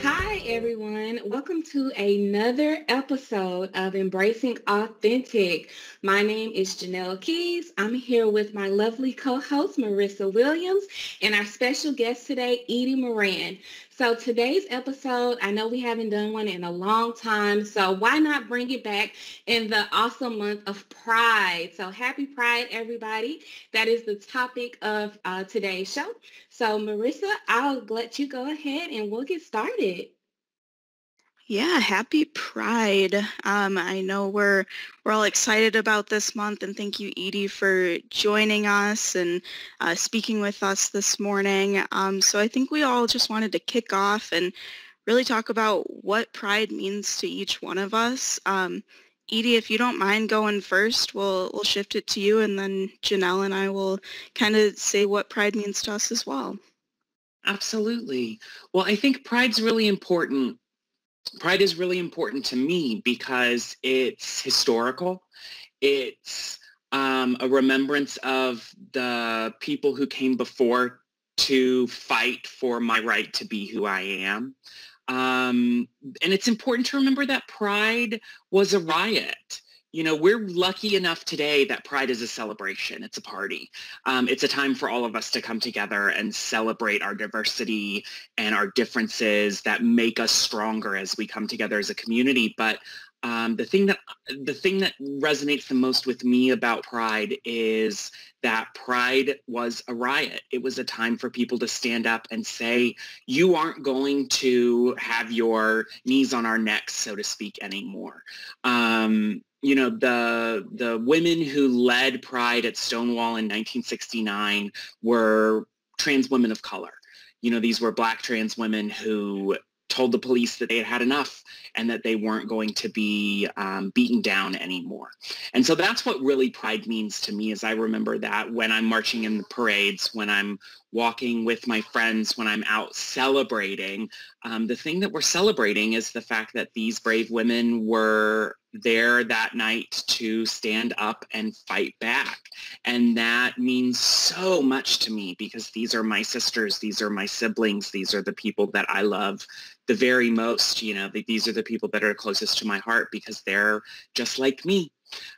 Hi, everyone. Welcome to another episode of Embracing Authentic. My name is Janelle Keys. I'm here with my lovely co-host, Marissa Williams, and our special guest today, Edie Moran. So today's episode, I know we haven't done one in a long time, so why not bring it back in the awesome month of Pride? So happy Pride, everybody. That is the topic of today's show. So Marissa, I'll let you go ahead and we'll get started. Yeah, happy Pride. I know we're all excited about this month, and thank you, Edie, for joining us and speaking with us this morning. So I think we all just wanted to kick off and really talk about what Pride means to each one of us. Edie, if you don't mind going first, we'll shift it to you, and then Janelle and I will kind of say what Pride means to us as well. Absolutely. Well, I think pride's really important. Pride is really important to me because it's historical. It's a remembrance of the people who came before to fight for my right to be who I am. And it's important to remember that Pride was a riot. You know, we're lucky enough today that Pride is a celebration. It's a party. It's a time for all of us to come together and celebrate our diversity and our differences that make us stronger as we come together as a community. But the thing that resonates the most with me about Pride is that Pride was a riot. It was a time for people to stand up and say, you aren't going to have your knees on our necks, so to speak, anymore. You know, the women who led Pride at Stonewall in 1969 were trans women of color. You know, these were Black trans women who told the police that they had had enough and that they weren't going to be beaten down anymore. And so that's what really Pride means to me, is I remember that when I'm marching in the parades, when I'm walking with my friends, when I'm out celebrating, the thing that we're celebrating is the fact that these brave women were there that night to stand up and fight back. And that means so much to me because these are my sisters, these are my siblings, these are the people that I love the very most. You know, these are the people that are closest to my heart because they're just like me.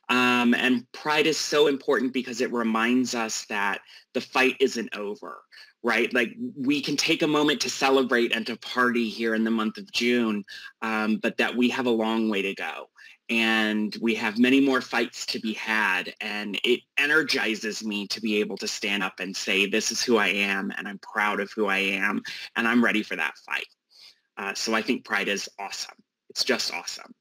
And Pride is so important because it reminds us that the fight isn't over, right? Like, we can take a moment to celebrate and to party here in the month of June, but that we have a long way to go. And we have many more fights to be had. And it energizes me to be able to stand up and say, this is who I am, and I'm proud of who I am, and I'm ready for that fight. So I think Pride is awesome. It's just awesome.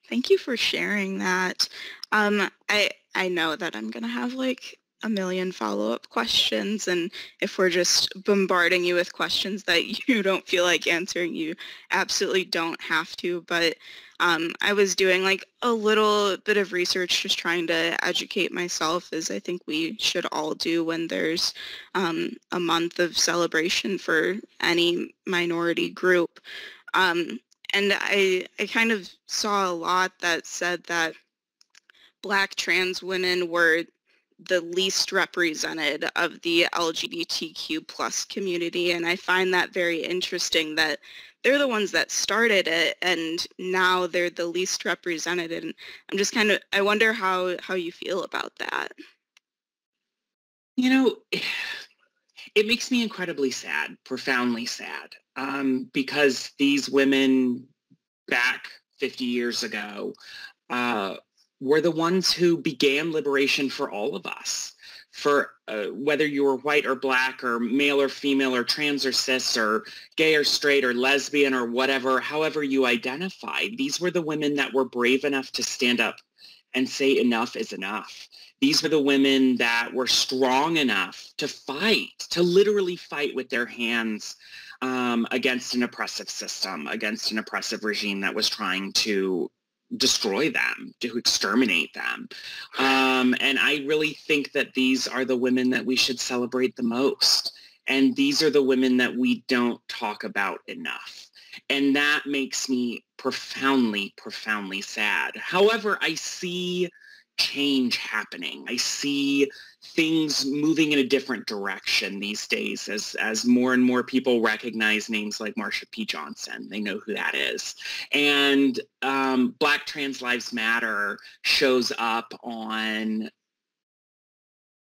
Thank you for sharing that. I know that I'm going to have like a million follow-up questions, and if we're just bombarding you with questions that you don't feel like answering, you absolutely don't have to. But I was doing like a little bit of research, just trying to educate myself, as I think we should all do when there's a month of celebration for any minority group. And I kind of saw a lot that said that Black trans women were the least represented of the LGBTQ plus community. And I find that very interesting that they're the ones that started it and now they're the least represented. And I'm just I wonder how you feel about that. You know, it makes me incredibly sad, profoundly sad, because these women back 50 years ago were the ones who began liberation for all of us, for whether you were white or Black or male or female or trans or cis or gay or straight or lesbian or whatever, however you identified. These were the women that were brave enough to stand up and say enough is enough. These were the women that were strong enough to fight, to literally fight with their hands against an oppressive system, against an oppressive regime that was trying to destroy them, to exterminate them. And I really think that these are the women that we should celebrate the most. And these are the women that we don't talk about enough. And that makes me profoundly, profoundly sad. However, I see change happening. I see things moving in a different direction these days as more and more people recognize names like Marsha P. Johnson. They know who that is. And Black Trans Lives Matter shows up on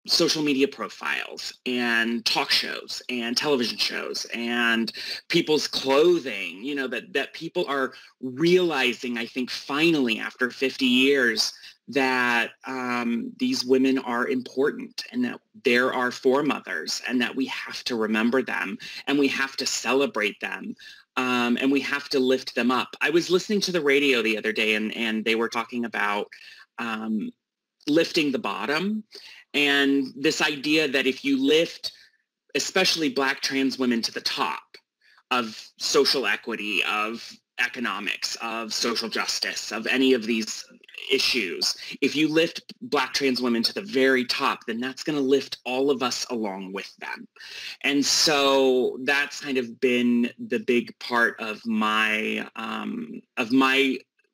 social media profiles and talk shows and television shows and people's clothing, that people are realizing, I think, finally after 50 years that these women are important and that there are foremothers and that we have to remember them and we have to celebrate them. And we have to lift them up. I was listening to the radio the other day and they were talking about lifting the bottom. And this idea that if you lift, especially Black trans women, to the top of social equity, of economics, of social justice, of any of these issues, if you lift Black trans women to the very top, then that's going to lift all of us along with them. And so that's kind of been the big part of my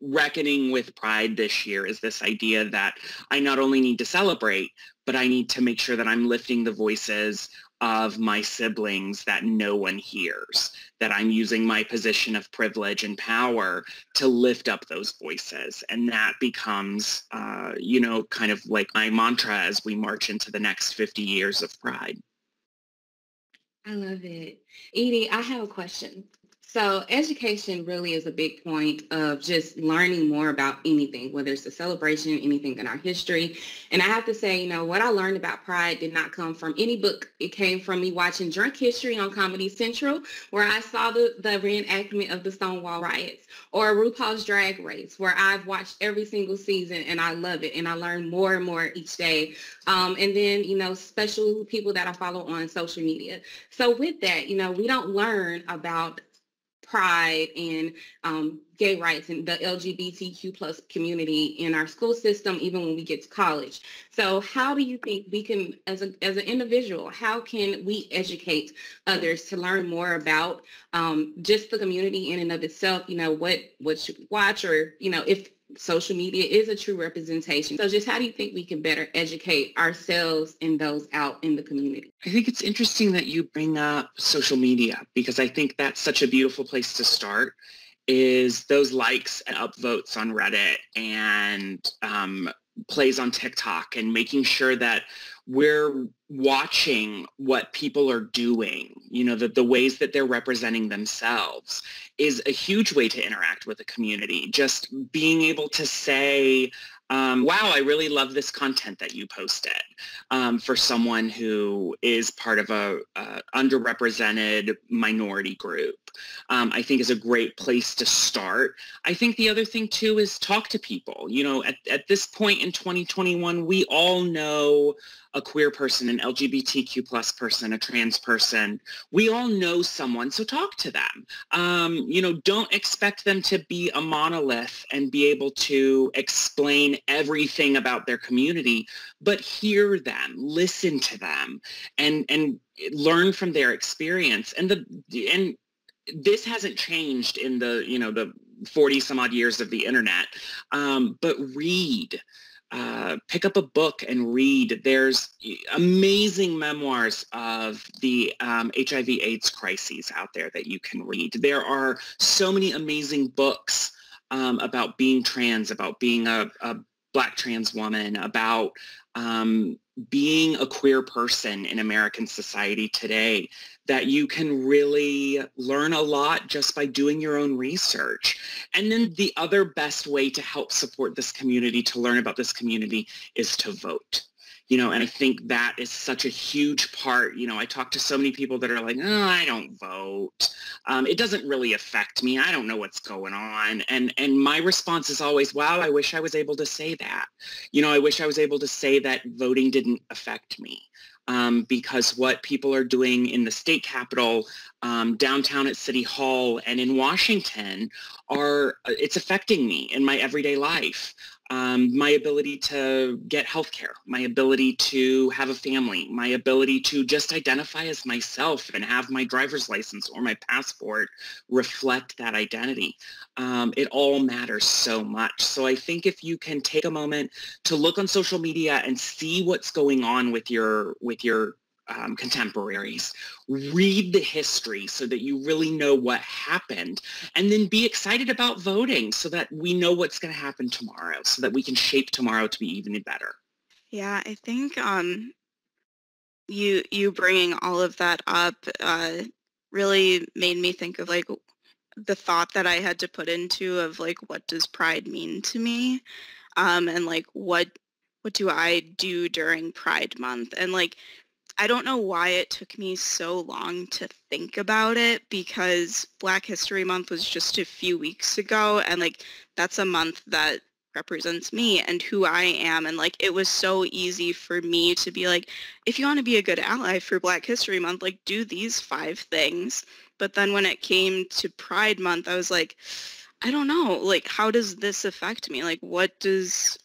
reckoning with Pride this year, is this idea that I not only need to celebrate, but I need to make sure that I'm lifting the voices of my siblings that no one hears, that I'm using my position of privilege and power to lift up those voices. And that becomes, kind of like my mantra as we march into the next 50 years of Pride. I love it. Edie, I have a question. So education really is a big point of just learning more about anything, whether it's a celebration, anything in our history. And I have to say, what I learned about Pride did not come from any book. It came from me watching Drunk History on Comedy Central, where I saw the reenactment of the Stonewall riots, or RuPaul's Drag Race, where I've watched every single season and I love it. And I learn more and more each day. And then, special people that I follow on social media. So with that, we don't learn about Pride and gay rights and the LGBTQ plus community in our school system, even when we get to college. So how do you think we can, as an individual, how can we educate others to learn more about just the community in and of itself, what should we watch, or, if social media is a true representation. So just how do you think we can better educate ourselves and those out in the community? I think it's interesting that you bring up social media, because I think that's such a beautiful place to start, is those likes and upvotes on Reddit and plays on TikTok, and making sure that we're watching what people are doing, the ways that they're representing themselves is a huge way to interact with the community. Just being able to say, wow, I really love this content that you posted, for someone who is part of a underrepresented minority group, I think is a great place to start. I think the other thing too is talk to people. At this point in 2021, we all know a queer person, an LGBTQ plus person, a trans person. We all know someone, so talk to them. Don't expect them to be a monolith and be able to explain everything about their community, but hear them, listen to them, and learn from their experience. And this hasn't changed in the 40 some odd years of the internet, but read. Pick up a book and read. There's amazing memoirs of the HIV/AIDS crises out there that you can read. There are so many amazing books about being trans, about being a Black trans woman, about being a queer person in American society today, that you can really learn a lot just by doing your own research. And then the other best way to help support this community, to learn about this community, is to vote. And I think that is such a huge part. I talk to so many people that are like, oh, I don't vote. It doesn't really affect me. I don't know what's going on. And my response is always, wow, I wish I was able to say that. I wish I was able to say that voting didn't affect me. Because what people are doing in the state capitol downtown at City Hall and in Washington it's affecting me in my everyday life. My ability to get healthcare, my ability to have a family, my ability to just identify as myself and have my driver's license or my passport reflect that identity. It all matters so much. So I think if you can take a moment to look on social media and see what's going on with your contemporaries, read the history so that you really know what happened, and then be excited about voting so that we know what's going to happen tomorrow, so that we can shape tomorrow to be even better. Yeah, I think you bringing all of that up really made me think of like the thought that I had to put into of like, what does pride mean to me? And like, what do I do during Pride Month? And like, I don't know why it took me so long to think about it, because Black History Month was just a few weeks ago, and like that's a month that represents me and who I am, and like it was so easy for me to be like, if you want to be a good ally for Black History Month, like do these 5 things. But then when it came to Pride Month, I was like, I don't know, like how does this affect me? Like what does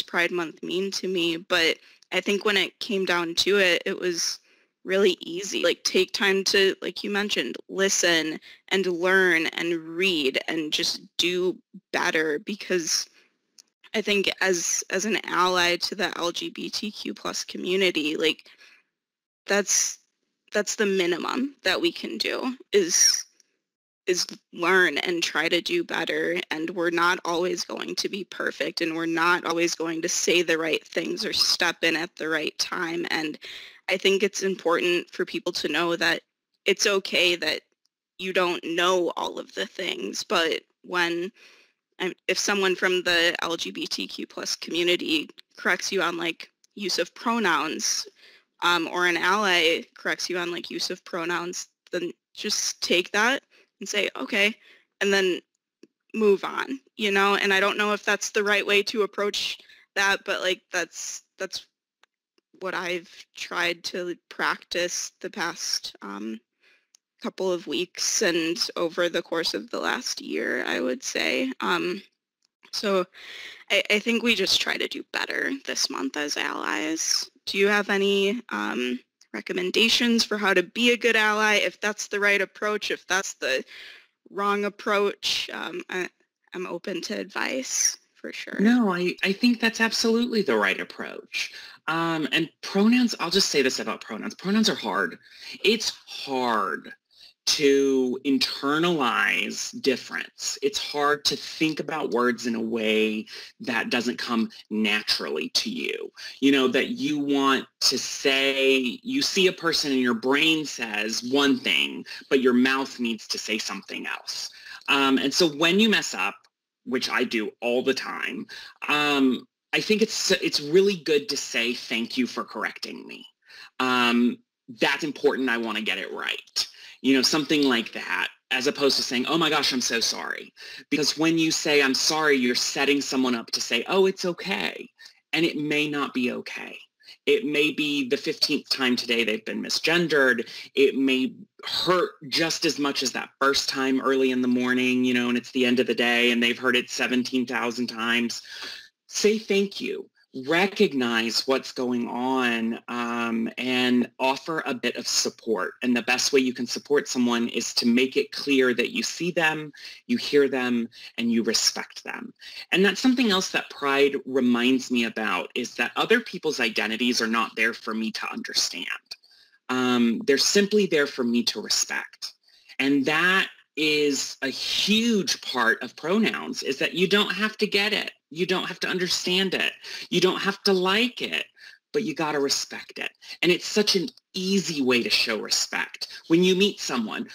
Pride Month mean to me? But I think when it came down to it, it was really easy. Like take time to, like you mentioned, listen and learn and read and just do better, because I think as an ally to the LGBTQ plus community, like that's the minimum that we can do is learn and try to do better. And we're not always going to be perfect, and we're not always going to say the right things or step in at the right time. And I think it's important for people to know that it's okay that you don't know all of the things, but if someone from the LGBTQ plus community corrects you on like use of pronouns, or an ally corrects you on like use of pronouns, then just take that and say, okay, and then move on, you know? And I don't know if that's the right way to approach that, but like that's what I've tried to practice the past couple of weeks and over the course of the last year, I would say. So I think we just try to do better this month as allies. Do you have any recommendations for how to be a good ally, if that's the right approach, if that's the wrong approach? I'm open to advice for sure. No, I think that's absolutely the right approach. And pronouns, I'll just say this about pronouns. Pronouns are hard. It's hard to internalize difference. It's hard to think about words in a way that doesn't come naturally to you. You know, that you want to say, you see a person and your brain says one thing, but your mouth needs to say something else. And so when you mess up, which I do all the time, I think it's really good to say, thank you for correcting me. That's important. I want to get it right. You know, something like that, as opposed to saying, oh my gosh, I'm so sorry. Because when you say, I'm sorry, you're setting someone up to say, oh, it's okay. And it may not be okay. It may be the 15th time today they've been misgendered. It may hurt just as much as that first time early in the morning, you know, and it's the end of the day and they've heard it 17,000 times. Say thank you. Recognize what's going on, and offer a bit of support. And the best way you can support someone is to make it clear that you see them, you hear them, and you respect them. And that's something else that Pride reminds me about, is that other people's identities are not there for me to understand. They're simply there for me to respect. And that is a huge part of pronouns, is that you don't have to get it. You don't have to understand it. You don't have to like it, but you got to respect it. And it's such an easy way to show respect. When you meet someone,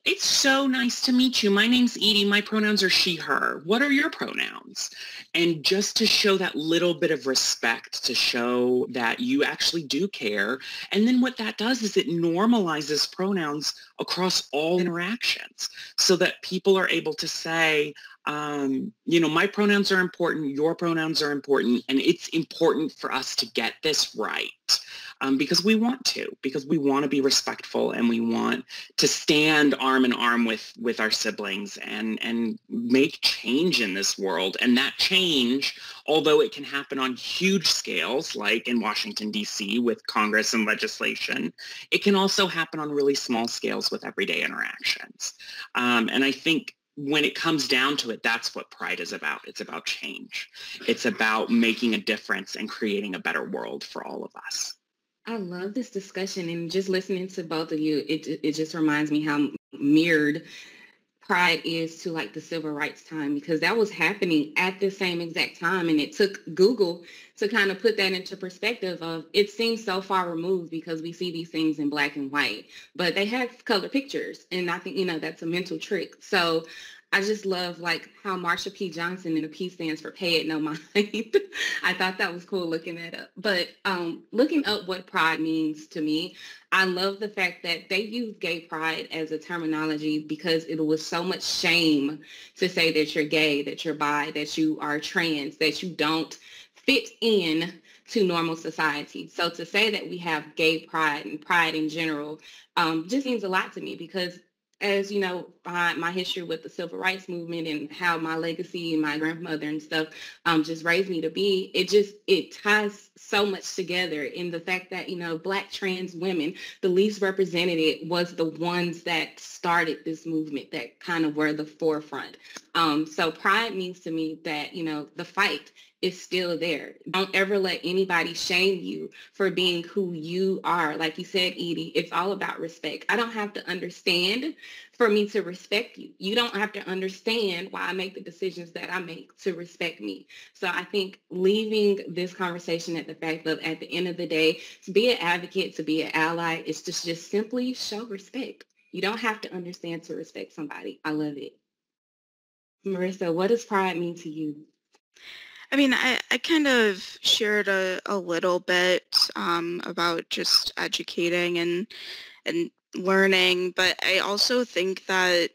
it's so nice to meet you. My name's Edie. My pronouns are she, her. What are your pronouns? And just to show that little bit of respect, to show that you actually do care. And then what that does is it normalizes pronouns across all interactions, so that people are able to say, you know, my pronouns are important, your pronouns are important, and it's important for us to get this right. because we want to be respectful, and we want to stand arm in arm with our siblings and make change in this world. And that change, although it can happen on huge scales, like in Washington, D.C. with Congress and legislation, it can also happen on really small scales with everyday interactions. And I think when it comes down to it, that's what pride is about. It's about change. It's about making a difference and creating a better world for all of us. I love this discussion, and just listening to both of you, it just reminds me how mirrored pride is to like the civil rights time, because that was happening at the same exact time. And it took Google to kind of put that into perspective of, it seems so far removed because we see these things in black and white, but they have color pictures. And I think, that's a mental trick. So I just love like how Marsha P. Johnson, and the P stands for pay it no mind. I thought that was cool looking that up. But looking up what pride means to me, I love the fact that they use gay pride as a terminology because it was so much shame to say that you're gay, that you're bi, that you are trans, that you don't fit in to normal society. So to say that we have gay pride and pride in general just means a lot to me, because as you know, my history with the civil rights movement and how my legacy and my grandmother and stuff just raised me to be, it ties so much together in the fact that, Black trans women, the least represented, was the ones that started this movement, that kind of were the forefront. So pride means to me that, the fight is still there. Don't ever let anybody shame you for being who you are. Like you said, Edie, it's all about respect. I don't have to understand for me to respect you. You don't have to understand why I make the decisions that I make to respect me. So I think leaving this conversation at the fact of, at the end of the day, to be an advocate, to be an ally, is to just simply show respect. You don't have to understand to respect somebody. I love it. Marissa, what does pride mean to you? I mean, I kind of shared a little bit about just educating and learning, but I also think that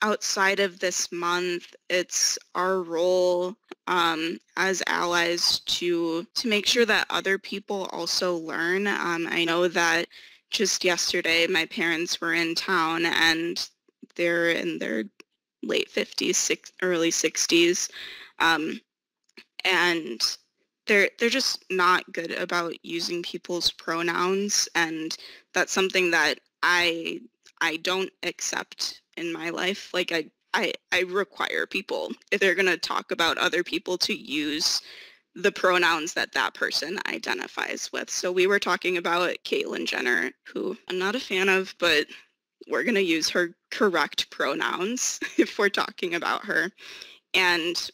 outside of this month, it's our role as allies to make sure that other people also learn. I know that just yesterday, my parents were in town, and they're in their late 50s, early 60s. And they're just not good about using people's pronouns, and that's something that I don't accept in my life. Like I require people, if they're going to talk about other people, to use the pronouns that that person identifies with. So we were talking about Caitlyn Jenner, who I'm not a fan of, but we're going to use her correct pronouns if we're talking about her. And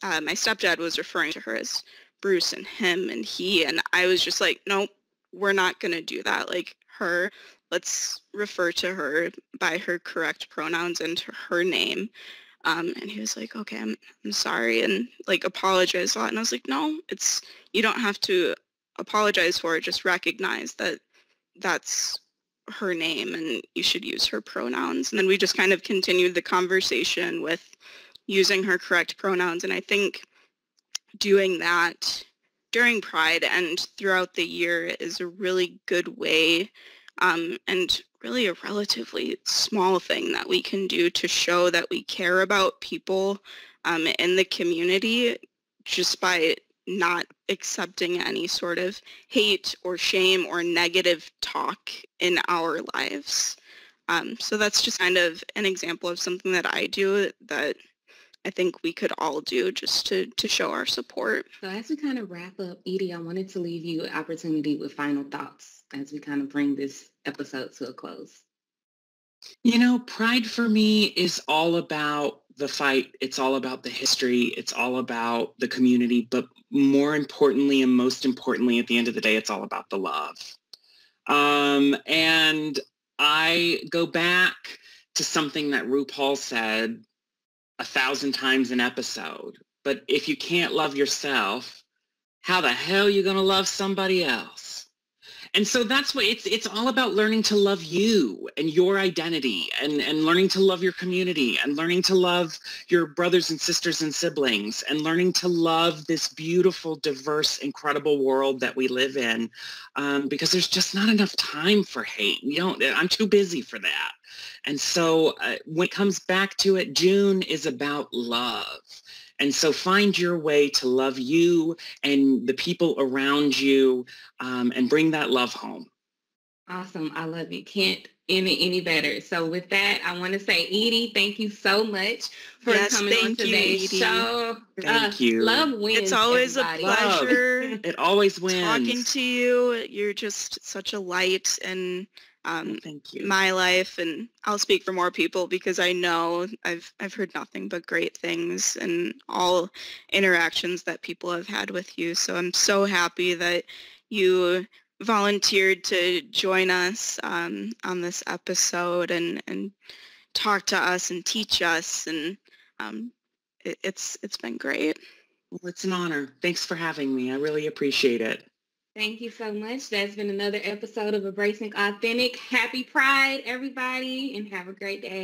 my stepdad was referring to her as Bruce and him and he, and I was just like, nope, we're not going to do that. Like, her, let's refer to her by her correct pronouns and to her name. And he was like, okay, I'm sorry, and like apologized a lot. And I was like, no, you don't have to apologize for it. Just recognize that that's her name and you should use her pronouns. And then we just kind of continued the conversation with using her correct pronouns. And I think doing that during Pride and throughout the year is a really good way, and really a relatively small thing that we can do to show that we care about people in the community, just by not accepting any sort of hate or shame or negative talk in our lives. So that's just kind of an example of something that I do that I think we could all do just to show our support. So as we kind of wrap up, Edie, I wanted to leave you an opportunity with final thoughts as we kind of bring this episode to a close. Pride for me is all about the fight. It's all about the history. It's all about the community. But more importantly, and most importantly, at the end of the day, it's all about the love. And I go back to something that RuPaul said 1,000 times an episode. But if you can't love yourself, how the hell are you going to love somebody else? And so that's what it's all about, learning to love you and your identity, and learning to love your community, and learning to love your brothers and sisters and siblings, and learning to love this beautiful, diverse, incredible world that we live in, because there's just not enough time for hate. I'm too busy for that. And so when it comes back to it, June is about love. And so find your way to love you and the people around you, and bring that love home. Awesome. I love you. Can't end it any better. So with that, I want to say, Edie, thank you so much for Yes, coming on thank you, today's Edie. show. Thank you. Love wins. It's always everybody. a pleasure It always wins. talking to you. You're just such a light in Thank you. my life, and I'll speak for more people because I know I've heard nothing but great things in all interactions that people have had with you. So I'm so happy that you volunteered to join us on this episode and talk to us and teach us, and it's been great. Well, it's an honor. Thanks for having me. I really appreciate it. Thank you so much. That's been another episode of Embracing Authentic. Happy Pride, everybody, and have a great day.